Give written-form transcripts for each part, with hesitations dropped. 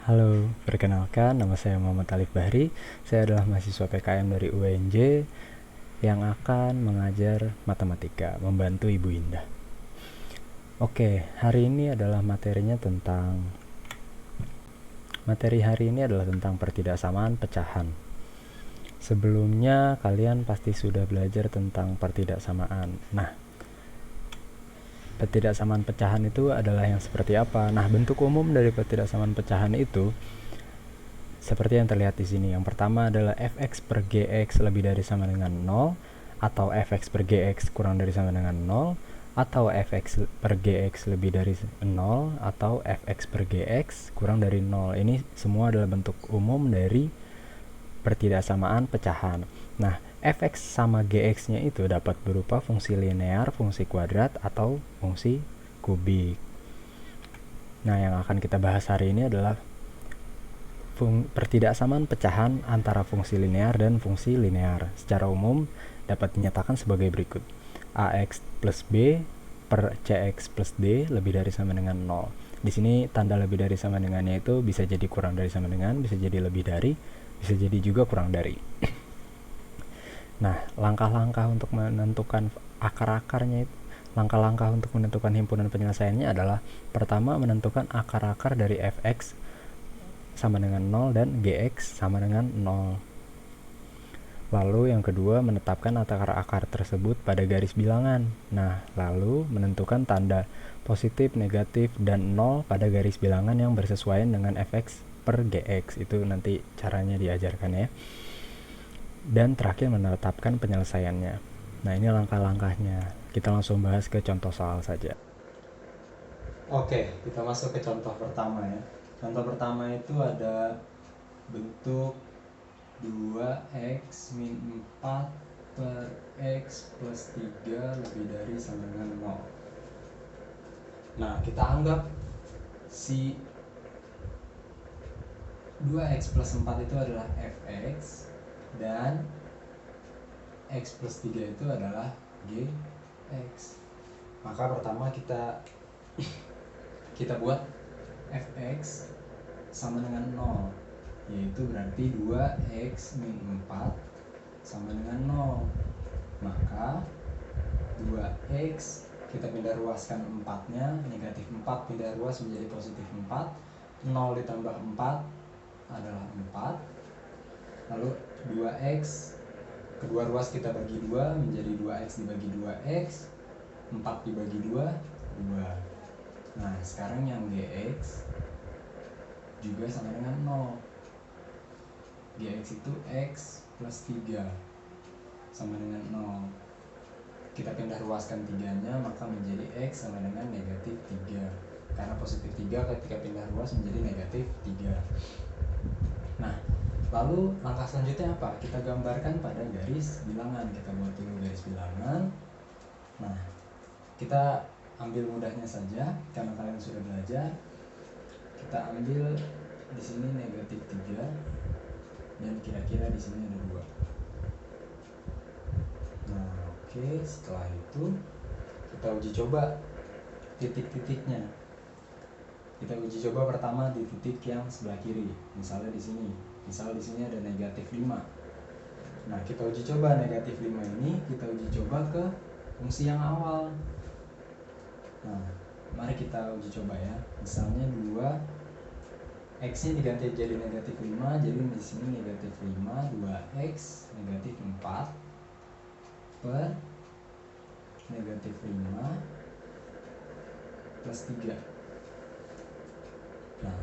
Halo, perkenalkan nama saya Muhammad Alif Bahri. Saya adalah mahasiswa PKM dari UNJ yang akan mengajar matematika, membantu Ibu Indah. Oke, hari ini adalah materi hari ini adalah tentang pertidaksamaan pecahan. Sebelumnya kalian pasti sudah belajar tentang pertidaksamaan. Nah, pertidaksamaan pecahan itu adalah yang seperti apa? Nah, bentuk umum dari pertidaksamaan pecahan itu seperti yang terlihat di sini. Yang pertama adalah fx per gx lebih dari sama dengan 0, atau fx per gx kurang dari sama dengan 0, atau fx per gx lebih dari 0, atau fx per gx kurang dari 0. Ini semua adalah bentuk umum dari pertidaksamaan pecahan. Nah, fx sama gx-nya itu dapat berupa fungsi linear, fungsi kuadrat, atau fungsi kubik. Nah, yang akan kita bahas hari ini adalah pertidaksamaan pecahan antara fungsi linear dan fungsi linear. Secara umum dapat dinyatakan sebagai berikut. Ax plus b per cx plus d lebih dari sama dengan 0. Di sini tanda lebih dari sama dengannya itu bisa jadi kurang dari sama dengan, bisa jadi lebih dari, bisa jadi juga kurang dari. Nah, langkah-langkah untuk menentukan akar-akarnya itu, langkah-langkah untuk menentukan himpunan penyelesaiannya adalah pertama menentukan akar-akar dari fx sama dengan 0 dan gx sama dengan 0. Lalu yang kedua, menetapkan akar-akar tersebut pada garis bilangan. Nah, lalu menentukan tanda positif, negatif, dan 0 pada garis bilangan yang bersesuaian dengan fx per gx. Itu nanti caranya diajarkan ya. Dan terakhir menetapkan penyelesaiannya. Nah, ini langkah-langkahnya. Kita langsung bahas ke contoh soal saja. Oke, kita masuk ke contoh pertama ya. Contoh pertama itu ada bentuk 2x min 4 per x plus 3 lebih dari sama dengan 0. Nah, kita anggap si 2x plus 4 itu adalah fx dan x plus 3 itu adalah gx. Maka pertama kita buat fx sama dengan 0, yaitu berarti 2x min 4 sama dengan 0. Maka 2x kita pindah ruaskan 4 nya, negatif 4 pindah ruas menjadi positif 4, 0 ditambah 4 adalah 4. Lalu 2x kedua ruas kita bagi 2 menjadi 2x dibagi 2x, 4 dibagi 2, 2. Nah, sekarang yang gx juga sama dengan 0. Gx itu x plus 3 sama dengan 0. Kita pindah ruaskan 3-nya, maka menjadi x sama dengan negatif 3. Karena positif 3 ketika pindah ruas menjadi negatif 3. Nah, lalu langkah selanjutnya apa? Kita gambarkan pada garis bilangan. Kita buat dulu garis bilangan. Nah, kita ambil mudahnya saja karena kalian sudah belajar. Kita ambil di sini negatif 3 dan kira-kira di sini ada 2. Nah, oke, setelah itu kita uji coba titik-titiknya. Kita uji coba pertama di titik yang sebelah kiri. Misalnya di sini. Misal di sini ada negatif 5. Nah, kita uji coba negatif 5 ini, kita uji coba ke fungsi yang awal. Nah, mari kita uji coba ya. Misalnya 2 x-nya diganti jadi negatif 5, jadi di sini negatif 5, 2x negatif 4 per negatif 5 plus 3. Nah,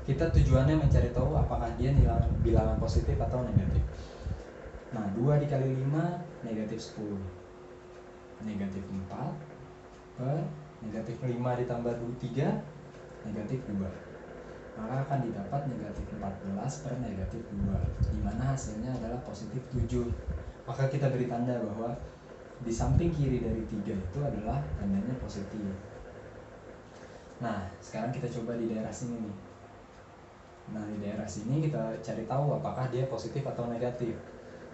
kita tujuannya mencari tahu apakah dia bilangan positif atau negatif. Nah, 2 dikali 5 negatif 10, negatif 4 per negatif 5 ditambah 3 negatif 2. Maka akan didapat negatif 14 per negatif 2, dimana hasilnya adalah positif 7. Maka kita beri tanda bahwa di samping kiri dari 3 itu adalah tandanya positif. Nah, sekarang kita coba di daerah sini nih. Nah, di daerah sini kita cari tahu apakah dia positif atau negatif.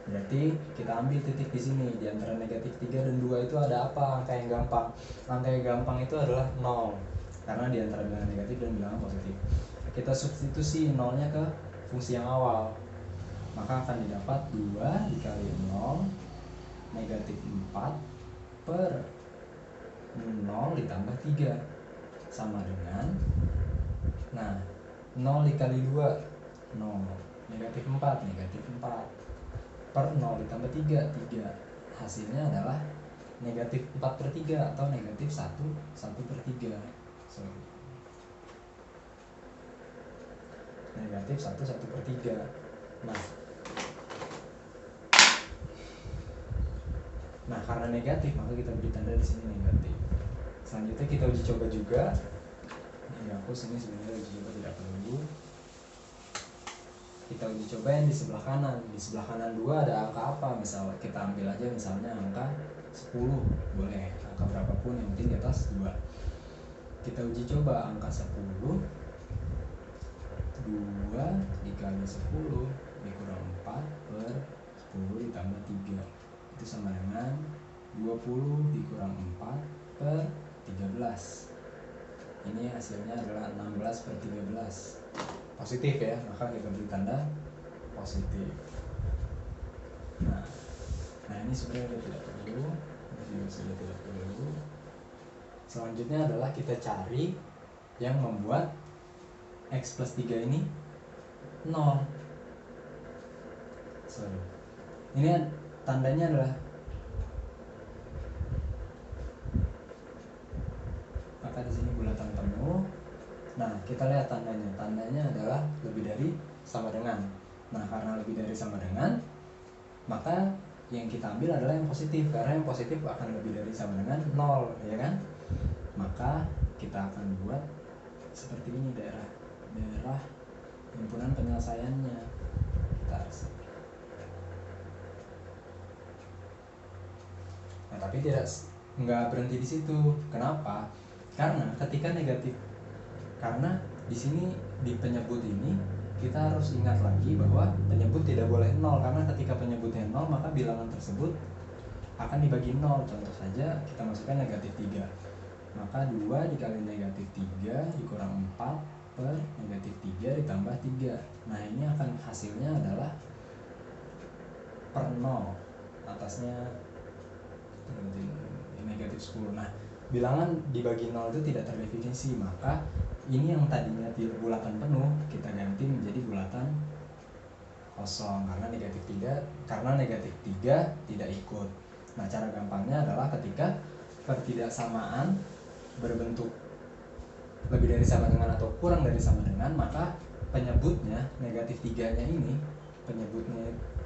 Berarti kita ambil titik di sini. Di antara negatif 3 dan 2 itu ada apa? Angka yang gampang. Angka yang gampang itu adalah 0. karena di antara bilangan negatif dan bilangan positif. Kita substitusi nolnya ke fungsi yang awal, maka akan didapat 2 dikali 0 negatif 4 per 0 ditambah 3 sama dengan, nah 0 dikali 2 0, negatif 4 per 0 ditambah 3 hasilnya adalah negatif 4/3 atau negatif 1/3. Sorry, negatif 1/3. Nah karena negatif maka kita beri tanda di sini negatif. Selanjutnya kita uji coba juga. Ini hapus, ini sebenarnya uji coba tidak perlu. Kita uji coba yang di sebelah kanan. Di sebelah kanan 2 ada angka apa? Misal kita ambil aja misalnya angka 10, boleh angka berapapun yang penting di atas 2. Kita uji coba angka 10, 2 dikali 10 dikurang 4 per 10 ditambah 3 itu sama dengan 20 dikurang 4 per 13. Ini hasilnya adalah 16/13. Positif ya, maka kita beri tanda positif. Nah ini sebenarnya tidak perlu, ini sudah tidak perlu. Selanjutnya adalah kita cari yang membuat x plus 3 ini 0. Sorry, ini tandanya adalah, maka di sini bulatan penuh. Nah kita lihat tandanya adalah lebih dari sama dengan. Nah karena lebih dari sama dengan, maka yang kita ambil adalah yang positif, karena yang positif akan lebih dari sama dengan 0, ya kan? Maka kita akan buat seperti ini daerah himpunan penyelesaiannya. Nah tapi nggak berhenti di situ. Kenapa? Karena ketika negatif, karena di sini di penyebut ini kita harus ingat lagi bahwa penyebut tidak boleh 0, karena ketika penyebutnya 0 maka bilangan tersebut akan dibagi 0. Contoh saja kita masukkan negatif 3, maka 2 dikali negatif 3 dikurang 4 per negatif 3 ditambah 3. Nah ini akan hasilnya adalah per 0, atasnya negatif 10. Nah bilangan dibagi 0 itu tidak terdefinisi, maka ini yang tadinya bulatan penuh kita ganti menjadi bulatan kosong karena negatif 3 tidak ikut. Nah cara gampangnya adalah ketika pertidaksamaan berbentuk lebih dari sama dengan atau kurang dari sama dengan, maka penyebutnya negatif 3 nya ini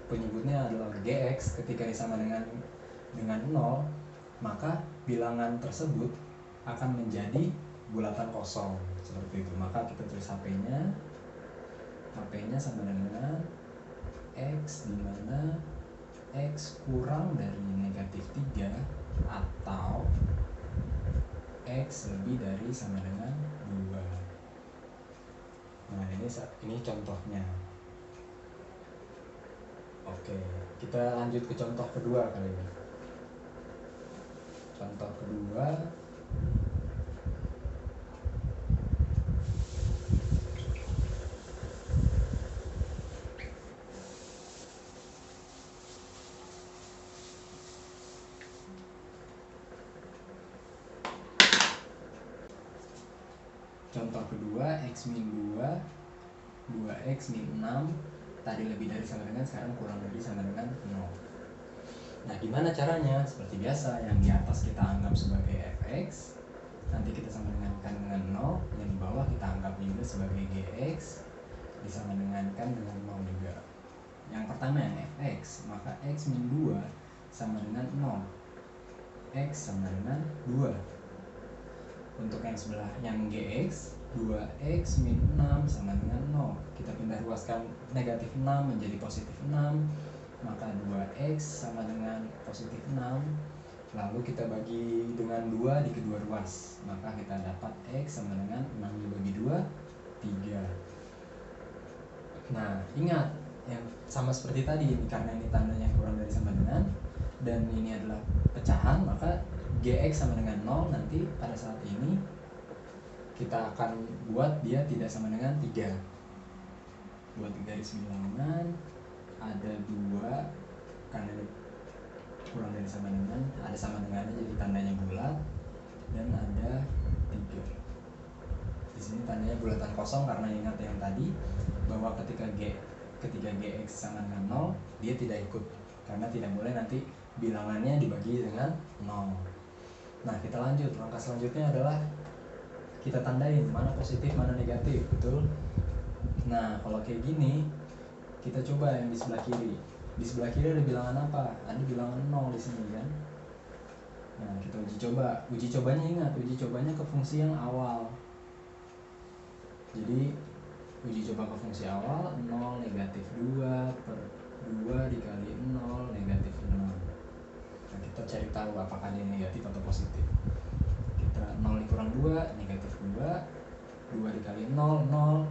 penyebutnya adalah gx. Ketika disama dengan 0, maka bilangan tersebut akan menjadi bulatan kosong seperti itu. Maka kita tulis HP-nya sama dengan x, di mana x kurang dari negatif 3 atau x lebih dari sama dengan 2. Nah ini contohnya. Oke, kita lanjut ke contoh kedua kali ini. Contoh kedua, x min 2, 2x min 6, tadi lebih dari sama dengan, sekarang kurang dari sama dengan 0. Nah gimana caranya? Seperti biasa, yang di atas kita anggap sebagai fx, nanti kita sama dengan 0, yang di bawah kita anggap juga sebagai gx, disama dengankan dengan 0 juga. Yang pertama yang fx, maka x min 2 sama dengan 0, x sama dengan 2. Untuk yang sebelah yang gx, 2x min 6 sama dengan 0. Kita pindah ruaskan negatif 6 menjadi positif 6, maka 2x sama dengan positif 6. Lalu kita bagi dengan 2 di kedua ruas, maka kita dapat x sama dengan 6 dibagi 2, 3. Nah ingat, yang sama seperti tadi, karena ini tandanya kurang dari sama dengan dan ini adalah pecahan, maka gx sama dengan 0. Nanti pada saat ini kita akan buat dia tidak sama dengan 3. Buat garis bilangan ada 2 karena kurang dari sama dengan, ada sama dengannya jadi tandanya bulat, dan ada 3. Di sini tandanya bulatan kosong karena ingat yang tadi bahwa ketika gx sama dengan 0 dia tidak ikut karena tidak boleh nanti bilangannya dibagi dengan 0. Nah, kita lanjut. Langkah selanjutnya adalah kita tandain mana positif mana negatif, betul? Nah, kalau kayak gini kita coba yang di sebelah kiri. Di sebelah kiri ada bilangan apa? Ada bilangan 0 di sini kan. Nah, kita uji coba. Uji cobanya ingat, uji cobanya ke fungsi yang awal. Jadi uji coba ke fungsi awal 0 negatif 2 per 2 dikali 0 negatif 6. Nah, kita cari tahu apakah dia negatif atau positif. Kita 0 dikurang 2 negatif 2, 2 dikali 0 0,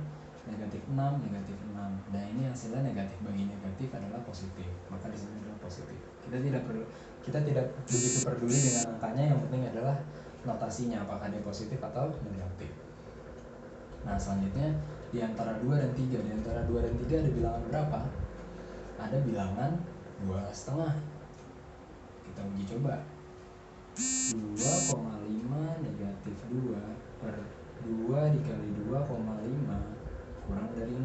negatif 6 negatif 6. Nah, ini hasilnya negatif bagi negatif adalah positif, maka di sini adalah positif. Kita tidak begitu peduli dengan angkanya, yang penting adalah notasinya apakah dia positif atau negatif. Nah, selanjutnya di antara 2 dan 3, di antara 2 dan 3 ada bilangan berapa? Ada bilangan 2,5. Kita uji coba. 2,5 negatif 2 per 2 dikali 2,5 kurang dari 6.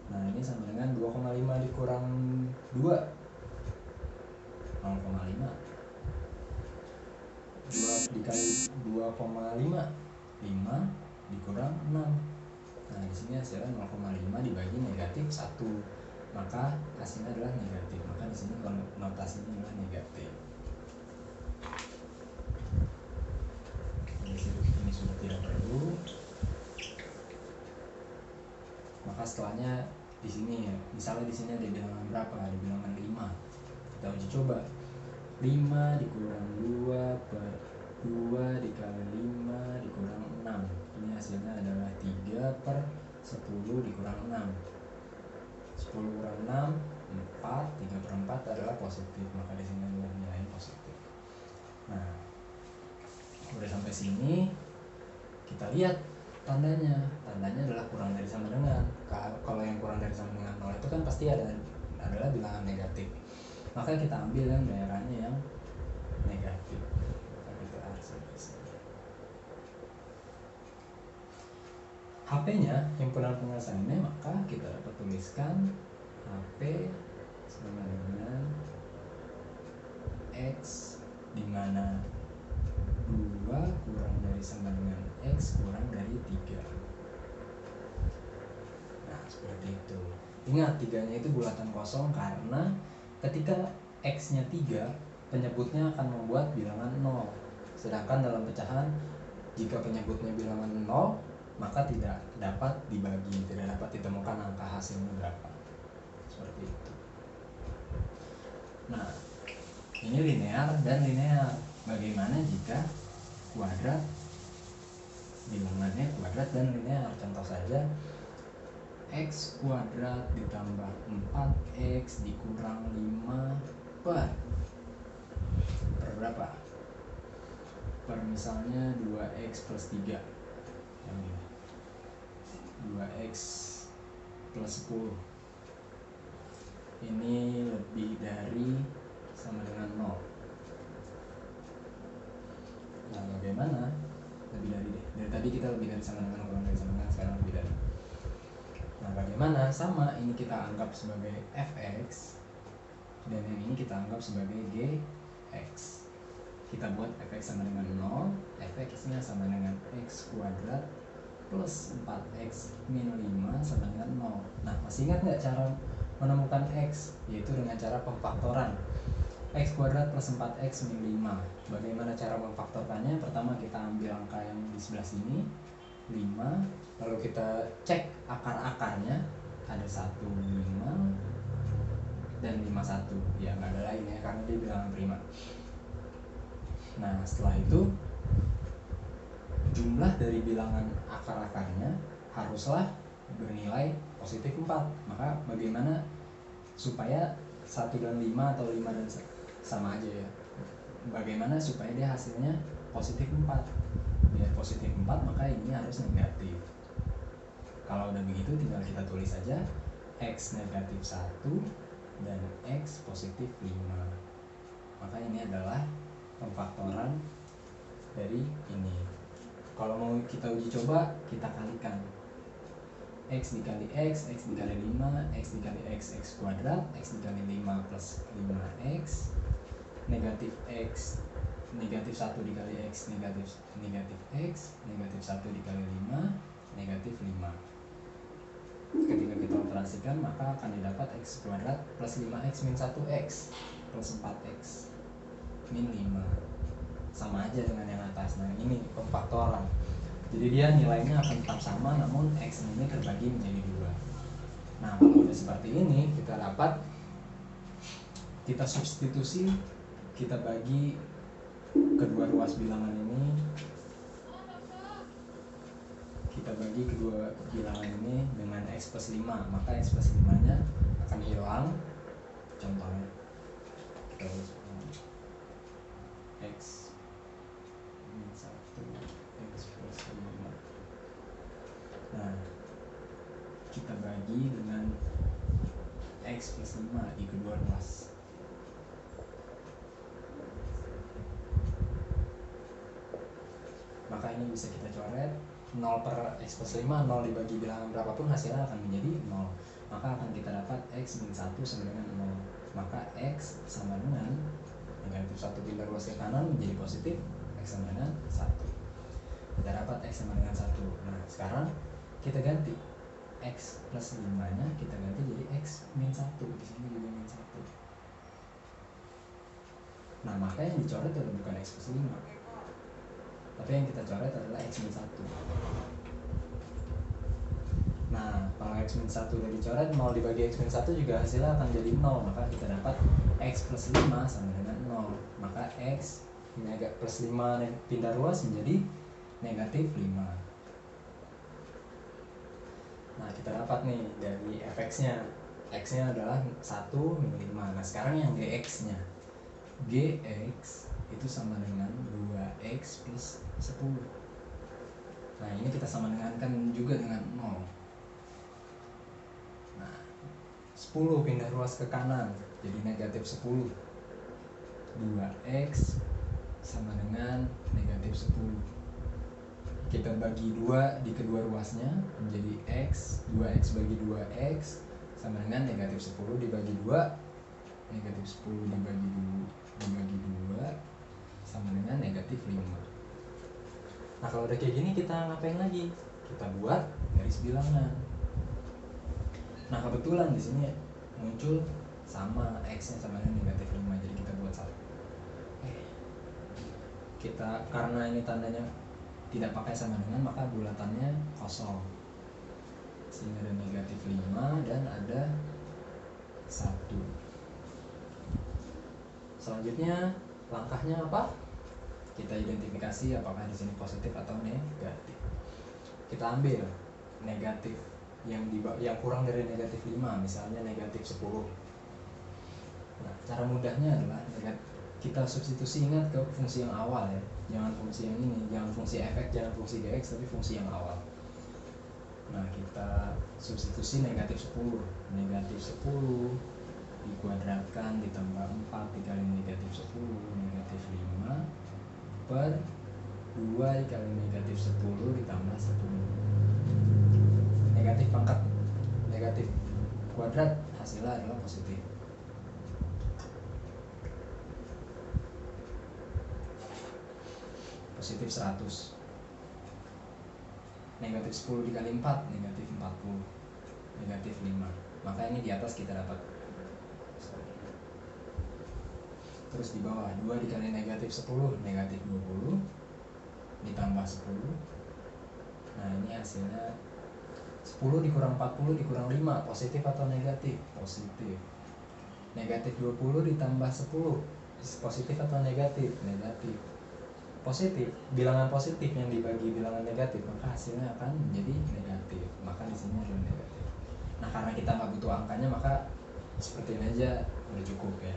Nah, ini sama dengan 2,5 dikurang 2, 0,5. 2 dikali 2,5, 5 dikurang 6. Nah, di sini hasilnya 0,5 dibagi negatif 1. Maka hasilnya adalah negatif. Maka di sini notasinya adalah negatif. Ini sudah tidak perlu. Maka setelahnya di sini ya, misalnya di sini ada bilangan berapa? Ada bilangan 5. Kita uji coba. 5 dikurang 2 per 2 dikali 5 dikurang 6. Ini hasilnya adalah 3 per 10 dikurang 6. 10 kurang 6, 4. 3 per 4 adalah positif. Maka di sini adalah nilainya positif. Nah, udah sampai sini kita lihat tandanya. Tandanya adalah kurang dari sama dengan. Kalau yang kurang dari sama dengan 0 itu kan pasti adalah bilangan negatif. Maka kita ambil yang daerahnya yang negatif. HP-nya, himpunan pengesahannya, maka kita dapat tuliskan HP sama dengan X, di mana 2 kurang dari sama dengan X kurang dari 3. Nah, seperti itu. Ingat, 3-nya itu bulatan kosong karena ketika X-nya 3, penyebutnya akan membuat bilangan 0. Sedangkan dalam pecahan, jika penyebutnya bilangan 0, maka tidak dapat dibagi, tidak dapat ditemukan angka hasilnya berapa. Seperti itu. Nah, ini linear dan linear. Bagaimana jika kuadrat, bilangannya kuadrat dan linear? Contoh saja, X kuadrat ditambah 4X dikurang 5 per berapa? Per misalnya 2X plus 3. Yang ini 2X plus 10. Ini lebih dari sama dengan 0. Nah, bagaimana? Lebih dari deh. Dari tadi kita lebih dari sama dengan, kurang dari sama dengan, sekarang lebih dari. Nah, bagaimana? Sama, ini kita anggap sebagai fx, dan yang ini kita anggap sebagai gx. Kita buat fx sama dengan 0, fx-nya sama dengan x kuadrat plus 4x min 5 sama dengan 0. Nah, masih ingat nggak cara menemukan x? Yaitu dengan cara pemfaktoran. X kuadrat plus 4x min 5. Bagaimana cara memfaktorkannya? Pertama kita ambil angka yang di sebelah sini, 5, lalu kita cek akar-akarnya, ada 1, 5, dan 51. Ya, nggak ada lain ya, karena dia bilangan prima. Nah, setelah itu jumlah dari bilangan akar-akarnya haruslah bernilai positif 4. Maka bagaimana supaya 1 dan 5 atau 5 dan sama aja ya, bagaimana supaya dia hasilnya positif 4? biar positif 4, maka ini harus negatif. Kalau udah begitu tinggal kita tulis saja X negatif 1 dan X positif 5. Maka ini adalah pemfaktoran dari ini. Kalau mau kita uji coba, kita kalikan X dikali X, X dikali 5, X dikali X, X kuadrat, X dikali 5 plus 5X, negatif X, negatif 1 dikali X, negatif X, negatif 1 dikali 5, negatif 5. Ketika kita operasikan, maka akan didapat X kuadrat plus 5X min 1X plus 4X min 5. Sama aja dengan yang atas. Nah ini pemfaktoran. Jadi dia nilainya akan tetap sama, namun X ini terbagi menjadi 2. Nah kalau udah seperti ini, kita dapat, kita substitusi, kita bagi kedua ruas bilangan ini, kita bagi kedua bilangan ini dengan X plus 5, maka X plus 5 nya akan hilang. Contohnya kita tulis X min 1 X plus 5. Nah kita bagi dengan X plus 5 di kedua ruas. Maka ini bisa kita coret 0 per X plus 5, 0 dibagi bilangan berapapun hasilnya akan menjadi 0. Maka akan kita dapat X min 1 sama dengan 0. Maka X sama dengan negatif 1 pindah ruas ke kanan menjadi positif, X sama dengan 1. Kita dapat X sama dengan 1. Nah sekarang kita ganti X plus 5 nya, kita ganti jadi X min 1. Di sini juga min 1. Nah maka yang dicoret adalah bukan X plus 5, tapi yang kita coret adalah X min 1. Nah kalau X min 1 udah dicoret, 0 dibagi X min 1 juga hasilnya akan jadi 0. Maka kita dapat X plus 5 sama dengan 0. Maka X plus 5 pindah ruas menjadi negatif 5. Nah kita dapat nih dari fx-nya, x-nya adalah 1 min 5. Nah sekarang yang gx-nya, gx itu sama dengan 2x plus 10. Nah ini kita sama dengankan juga dengan 0. Nah 10 pindah ruas ke kanan jadi negatif 10. 2x sama dengan negatif 10. Kita bagi 2 di kedua ruasnya menjadi x. 2x bagi 2x sama dengan negatif 10 dibagi 2. Negatif 10 dibagi 2 sama dengan negatif 5. Nah kalau udah kayak gini kita ngapain lagi? Kita buat garis bilangan. Nah kebetulan di sini muncul sama x-nya sama dengan negatif 5, jadi kita buat 1. Kita karena ini tandanya tidak pakai sama dengan, maka bulatannya kosong, sehingga ada negatif 5 dan ada 1. Selanjutnya langkahnya apa? Kita identifikasi apakah di sini positif atau negatif. Kita ambil negatif yang kurang dari negatif 5, misalnya negatif 10. Nah, cara mudahnya adalah kita substitusi, ingat ke fungsi yang awal ya. Jangan fungsi yang ini, jangan fungsi efek, jangan fungsi gx, tapi fungsi yang awal. Nah, kita substitusi negatif 10. Negatif 10 dikuadratkan ditambah 4 dikali negatif 10 negatif 5 per 2 dikali negatif 10 ditambah 10. Negatif pangkat negatif kuadrat hasilnya adalah positif. Positif 100. Negatif 10 dikali 4 negatif 40. Negatif 5. Maka ini di atas kita dapat. Terus di bawah 2 dikali negatif 10 negatif 20 ditambah 10. Nah ini hasilnya 10 dikurang 40 dikurang 5, positif atau negatif? Positif. Negatif 20 ditambah 10, positif atau negatif? Negatif. Positif, bilangan positif yang dibagi bilangan negatif, maka hasilnya akan menjadi negatif. Maka di sini adalah negatif. Nah karena kita nggak butuh angkanya, maka seperti ini aja udah cukup ya.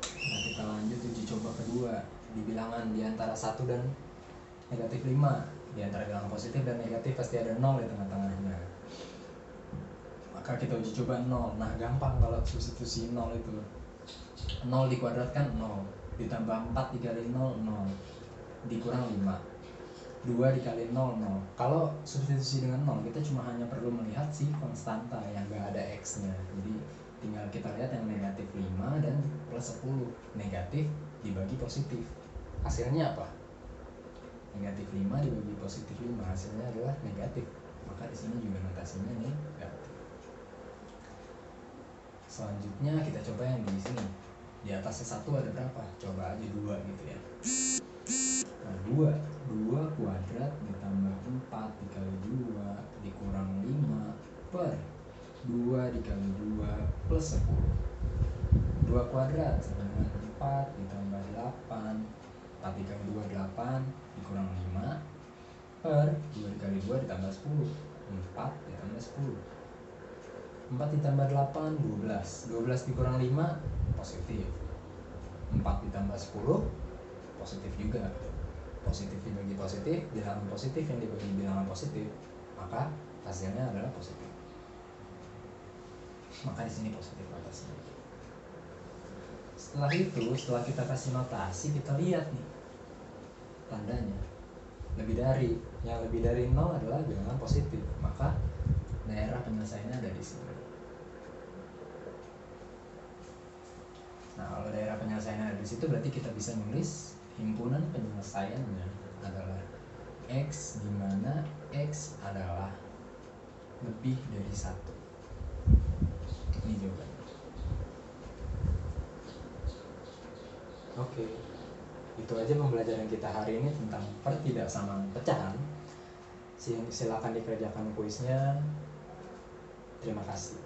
Nah kita lanjut uji coba kedua. Di bilangan di antara 1 dan negatif 5. Di antara bilangan positif dan negatif pasti ada 0 di tengah-tengahnya. Maka kita uji coba 0. Nah gampang kalau substitusi 0 itu. 0 dikuadratkan 0, ditambah 4 dikali 0, 0, dikurang 5. 2 dikali 0, 0. Kalau substitusi dengan 0, kita cuma hanya perlu melihat si konstanta yang gak ada x-nya. Jadi tinggal kita lihat yang negatif 5 dan plus 10. Negatif dibagi positif, hasilnya apa? Negatif 5 dibagi positif 5, hasilnya adalah negatif. Maka di sini juga notasinya negatif. Selanjutnya kita coba yang di sini. Di atasnya 1 ada berapa? Coba aja 2 gitu ya. Nah 2 kuadrat ditambah 4 dikali 2 dikurang 5 per 2 dikali 2 plus 10. 2 kuadrat sama dengan 4 ditambah 8, 4 dikali 2 8 dikurang 5 per 2 dikali 2 ditambah 10, 4 ditambah 10. 4 ditambah 8, 12. 12 dikurang 5, positif. 4 ditambah 10, positif juga. Positif dibagi positif, bilangan positif yang dibagi bilangan positif, maka hasilnya adalah positif. Maka di sini positif atasnya. Setelah itu, setelah kita kasih notasi, kita lihat nih tandanya. Yang lebih dari 0 adalah bilangan positif, maka daerah penyelesaiannya ada di sini. Nah, kalau daerah penyelesaiannya ada di situ, berarti kita bisa nulis himpunan penyelesaiannya adalah X, di mana X adalah lebih dari 1. Ini jawabannya. Oke, itu aja pembelajaran kita hari ini tentang pertidaksamaan pecahan. Silakan dikerjakan kuisnya. Terima kasih.